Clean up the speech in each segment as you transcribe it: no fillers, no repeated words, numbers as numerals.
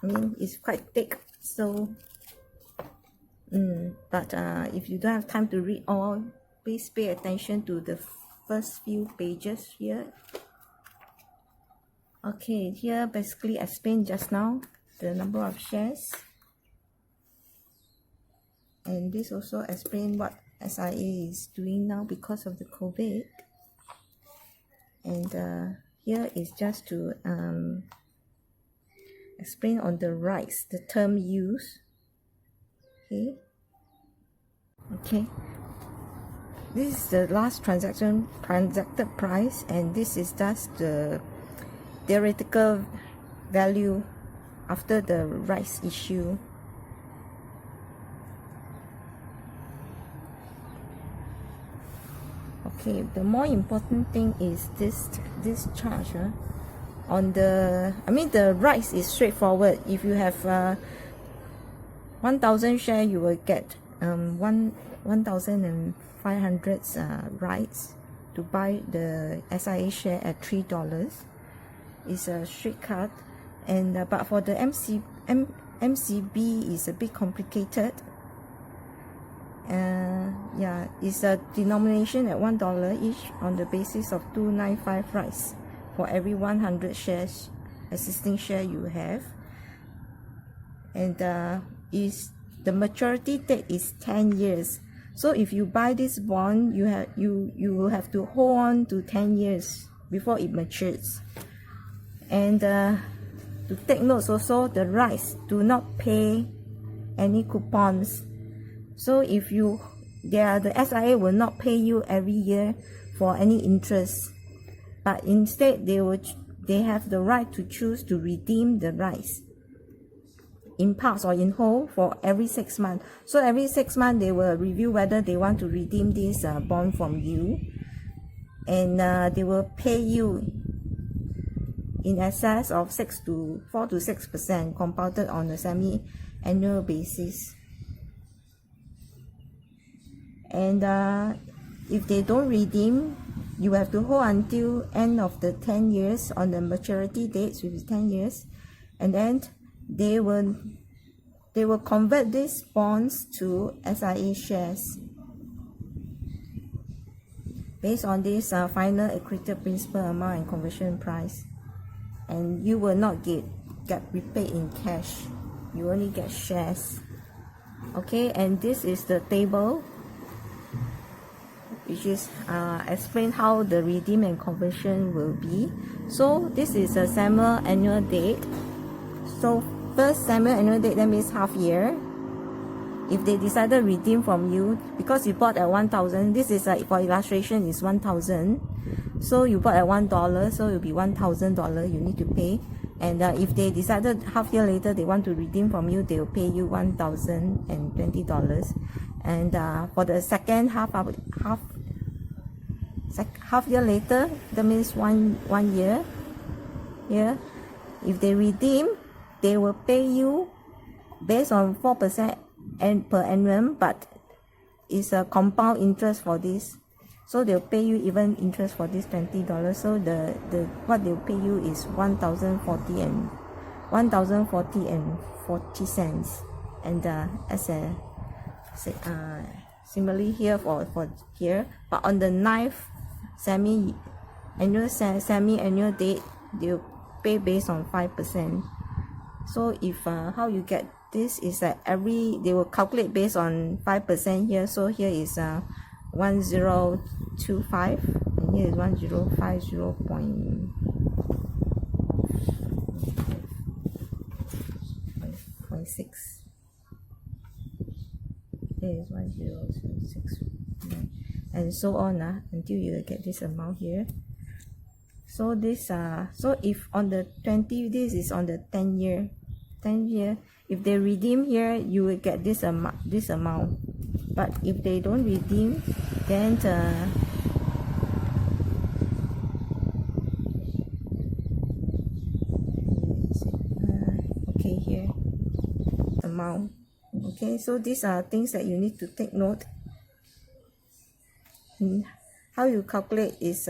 I mean, it's quite thick, so but if you don't have time to read all, please pay attention to the first few pages here. Okay, here basically explained just now the number of shares, and this also explain what SIA is doing now because of the COVID. And here is just to explain on the rights, the term used. Okay, this is the last transacted price, and this is just the theoretical value after the rights issue. Okay, the more important thing is this charge on the, I mean, the rights is straightforward. If you have 1,000 share, you will get 1,500 rights to buy the SIA share at $3. It's a straight cut, and but for the MCB is a bit complicated. Yeah, it's a denomination at $1 each on the basis of 295 rights for every 100 shares existing share you have, and is the maturity date is 10 years. So if you buy this bond, you will have to hold on to 10 years before it matures. And to take notes also, the rights do not pay any coupons. So if the SIA will not pay you every year for any interest, but instead they have the right to choose to redeem the rights in parts or in whole for every 6 months. So every 6 months they will review whether they want to redeem this bond from you, and they will pay you in excess of 4 to 6% compounded on a semi-annual basis. And if they don't redeem, you have to hold until end of the 10 years on the maturity dates, which is 10 years, and then they will convert these bonds to SIA shares based on this final accreted principal amount and conversion price. And you will not get repaid in cash, you only get shares. Okay, and this is the table which is explain how the redeem and conversion will be. So this is a semi-annual date. So first semi-annual date, that means half year. If they decided redeem from you, because you bought at 1,000, this is for illustration is 1,000. So you bought at $1, so it will be $1,000 you need to pay. And if they decided half year later they want to redeem from you, they will pay you $1,020. And for the second half year later, that means one year. Yeah, if they redeem, they will pay you based on 4% per annum, but it's a compound interest for this. So they'll pay you even interest for this $20. So the what they'll pay you is $1,040 and 40 cents. And as a similarly here for here, but on the 9th semi-annual date, they'll pay based on 5%. So if how you get this is that they will calculate based on 5% here. So here is 1025, and here is 1050.6. Here is 10.6, and so on until you get this amount here. So this so if on the 20, this is on the 10 year. If they redeem here, you will get this amount. But if they don't redeem, then okay, here amount. Okay, so these are things that you need to take note. How you calculate is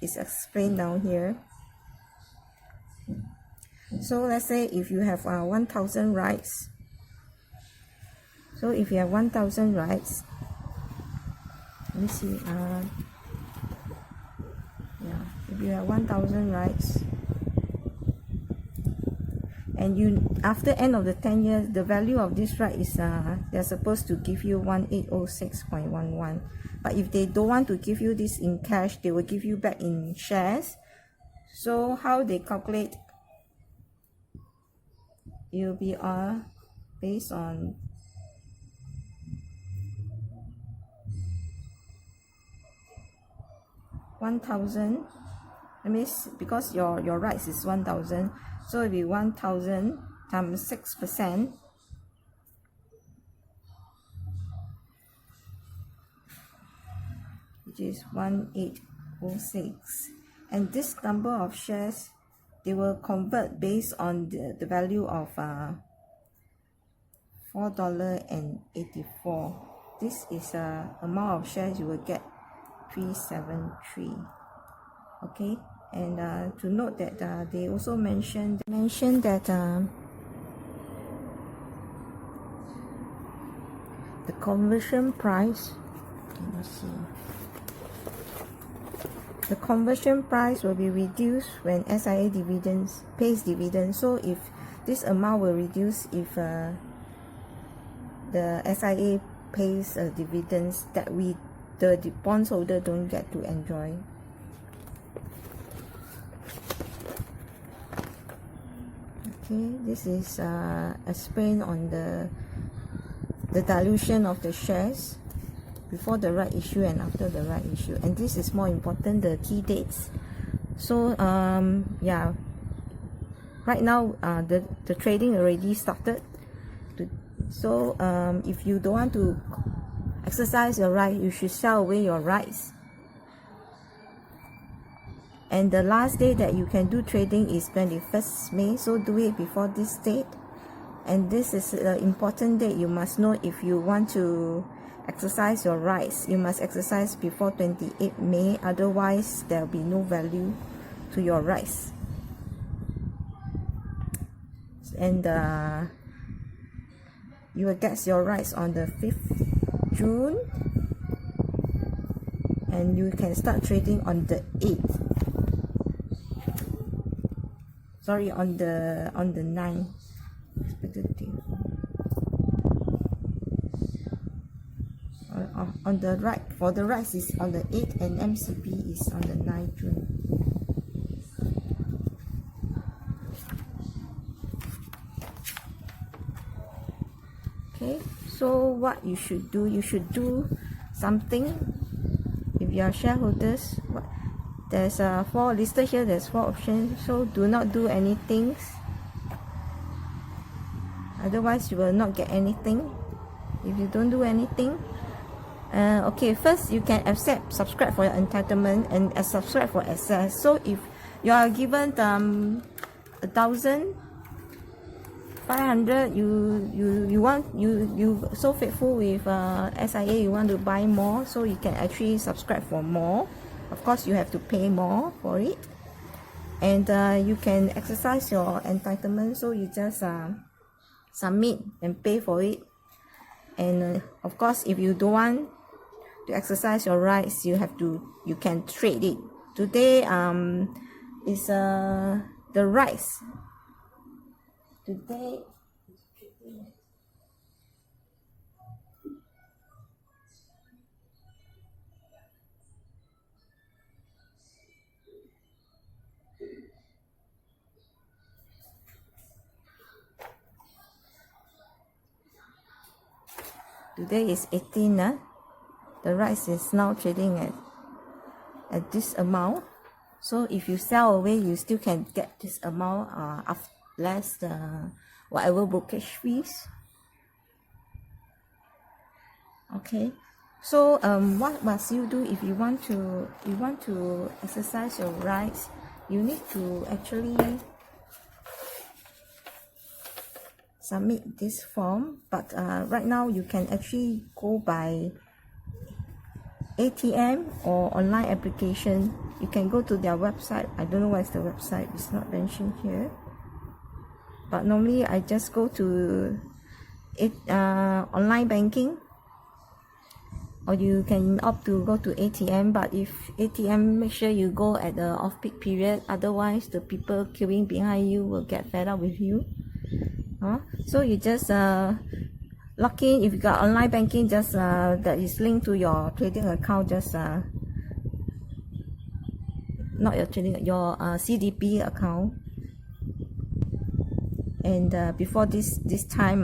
explained down here. So let's say if you have 1,000 rights. So if you have 1,000 rights, let me see. Yeah, if you have 1,000 rights, and you after end of the 10 years, the value of this right is they're supposed to give you 1806.11. But if they don't want to give you this in cash, they will give you back in shares. So how they calculate? It will be based on $1,000. That means because your rights is 1,000, so it will be 1,000 times 6%, which is 1806. And this number of shares, they will convert based on the value of $4.84. This is amount of shares you will get, 373. Okay, and to note that they also mentioned that the conversion price, let's see, the conversion price will be reduced when SIA pays dividends. So if this amount will reduce if the SIA pays dividends that the bondholder don't get to enjoy. Okay, this is explained on the dilution of the shares before the right issue and after the right issue, and this is more important, the key dates. So yeah, right now the trading already started. So if you don't want to exercise your right, you should sell away your rights. And the last day that you can do trading is 21st May, so do it before this date. And this is an important date you must know if you want to exercise your rights. You must exercise before 28 May, otherwise there will be no value to your rights. And you will get your rights on the 5th June, and you can start trading on the 8th. Sorry, on the 9th. On the right, for the rights is on the 8th, and MCB is on the 9th June. Okay, so what you should do something. If you are shareholders, there's 4 listed here, there's 4 options, so do not do anything, otherwise you will not get anything if you don't do anything. Okay, first you can accept subscribe for your entitlement and subscribe for access. So if you are given 1,500, you so faithful with SIA, you want to buy more, so you can actually subscribe for more. Of course you have to pay more for it, and you can exercise your entitlement, so you just submit and pay for it. And of course if you don't want to exercise your rights, you can trade it. Today is the rights. Today is 18. The rights is now trading at this amount. So if you sell away, you still can get this amount less the whatever brokerage fees. Okay, so what must you do if you want to exercise your rights? You need to actually submit this form, but right now you can actually go by ATM or online application. You can go to their website. I don't know what is the website, it's not mentioned here. but normally I just go to it online banking, or you can opt to go to ATM. But if ATM, make sure you go at the off-peak period, otherwise the people queuing behind you will get fed up with you. So you just log in. If you got online banking, just that is linked to your trading account, just not your trading, your CDP account. And before this time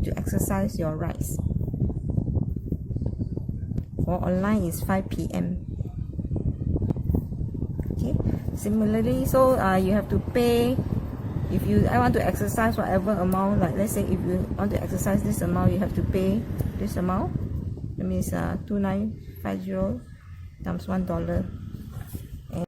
to exercise your rights. For online is 5 p.m. Okay, similarly, so you have to pay. If I want to exercise whatever amount, like let's say if you want to exercise this amount, you have to pay this amount. That means 2950 times $1.